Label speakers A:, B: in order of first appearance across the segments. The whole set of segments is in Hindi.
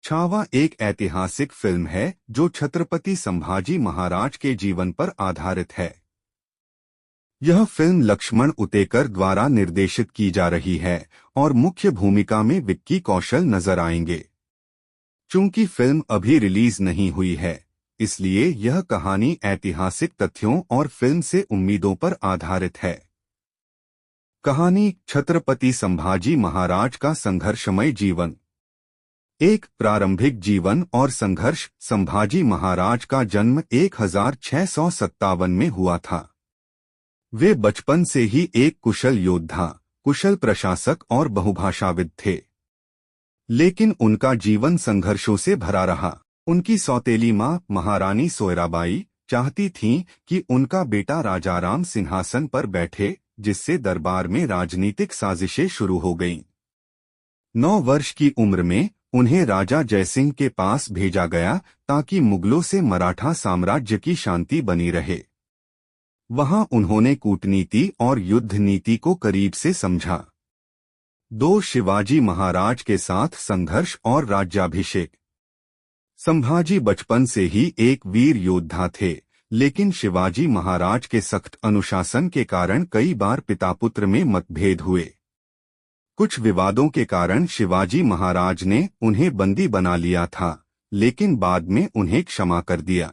A: छावा एक ऐतिहासिक फिल्म है जो छत्रपति संभाजी महाराज के जीवन पर आधारित है। यह फिल्म लक्ष्मण उतेकर द्वारा निर्देशित की जा रही है और मुख्य भूमिका में विक्की कौशल नजर आएंगे। चूंकि फिल्म अभी रिलीज नहीं हुई है, इसलिए यह कहानी ऐतिहासिक तथ्यों और फिल्म से उम्मीदों पर आधारित है। कहानी छत्रपति संभाजी महाराज का संघर्षमय जीवन। एक प्रारंभिक जीवन और संघर्ष। संभाजी महाराज का जन्म 1657 में हुआ था। वे बचपन से ही एक कुशल योद्धा, कुशल प्रशासक और बहुभाषाविद थे, लेकिन उनका जीवन संघर्षों से भरा रहा। उनकी सौतेली मां महारानी सोयराबाई चाहती थीं कि उनका बेटा राजाराम सिंहासन पर बैठे, जिससे दरबार में राजनीतिक साजिशें शुरू हो गईं। 9 वर्ष की उम्र में उन्हें राजा जयसिंह के पास भेजा गया ताकि मुगलों से मराठा साम्राज्य की शांति बनी रहे। वहां उन्होंने कूटनीति और युद्ध नीति को करीब से समझा। 2 शिवाजी महाराज के साथ संघर्ष और राज्याभिषेक। संभाजी बचपन से ही एक वीर योद्धा थे, लेकिन शिवाजी महाराज के सख्त अनुशासन के कारण कई बार पिता पुत्र में मतभेद हुए। कुछ विवादों के कारण शिवाजी महाराज ने उन्हें बंदी बना लिया था, लेकिन बाद में उन्हें क्षमा कर दिया।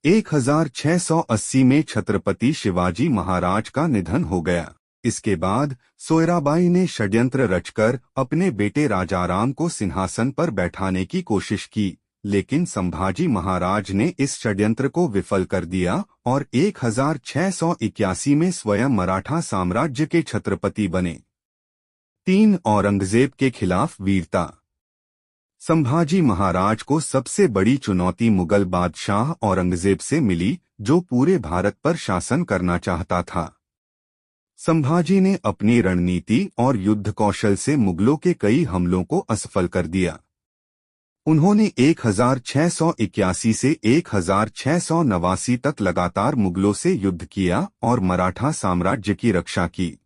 A: 1680 में छत्रपति शिवाजी महाराज का निधन हो गया। इसके बाद सोयराबाई ने षड्यंत्र रचकर अपने बेटे राजाराम को सिंहासन पर बैठाने की कोशिश की, लेकिन संभाजी महाराज ने इस षड्यंत्र को विफल कर दिया और 1681 में स्वयं मराठा साम्राज्य के छत्रपति बने। 3 औरंगजेब के खिलाफ वीरता। संभाजी महाराज को सबसे बड़ी चुनौती मुगल बादशाह औरंगजेब से मिली, जो पूरे भारत पर शासन करना चाहता था। संभाजी ने अपनी रणनीति और युद्ध कौशल से मुगलों के कई हमलों को असफल कर दिया। उन्होंने 1681 से 1689 तक लगातार मुगलों से युद्ध किया और मराठा साम्राज्य की रक्षा की।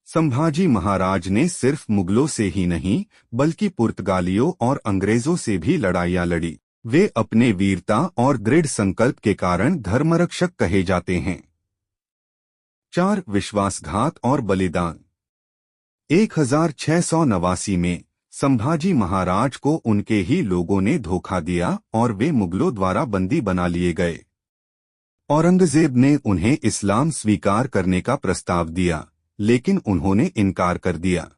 A: संभाजी महाराज ने सिर्फ मुगलों से ही नहीं, बल्कि पुर्तगालियों और अंग्रेजों से भी लड़ाइयां लड़ी। वे अपने वीरता और दृढ़ संकल्प के कारण धर्मरक्षक कहे जाते हैं। 4 विश्वासघात और बलिदान। 1689 में संभाजी महाराज को उनके ही लोगों ने धोखा दिया और वे मुगलों द्वारा बंदी बना लिए गए। औरंगजेब ने उन्हें इस्लाम स्वीकार करने का प्रस्ताव दिया, लेकिन उन्होंने इनकार कर दिया।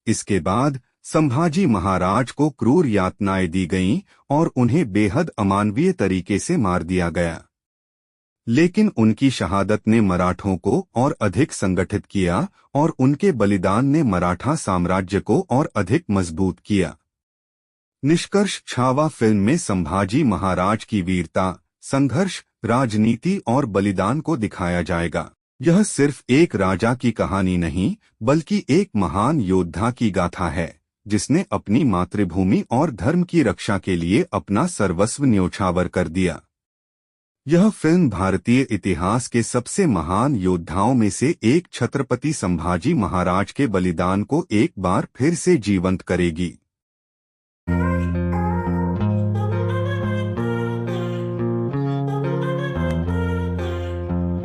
A: इसके बाद संभाजी महाराज को क्रूर यातनाएं दी गईं और उन्हें बेहद अमानवीय तरीके से मार दिया गया। लेकिन उनकी शहादत ने मराठों को और अधिक संगठित किया और उनके बलिदान ने मराठा साम्राज्य को और अधिक मजबूत किया। निष्कर्ष। छावा फिल्म में संभाजी महाराज की वीरता, संघर्ष, राजनीति और बलिदान को दिखाया जाएगा। यह सिर्फ एक राजा की कहानी नहीं, बल्कि एक महान योद्धा की गाथा है, जिसने अपनी मातृभूमि और धर्म की रक्षा के लिए अपना सर्वस्व न्योछावर कर दिया। यह फिल्म भारतीय इतिहास के सबसे महान योद्धाओं में से एक छत्रपति संभाजी महाराज के बलिदान को एक बार फिर से जीवंत करेगी।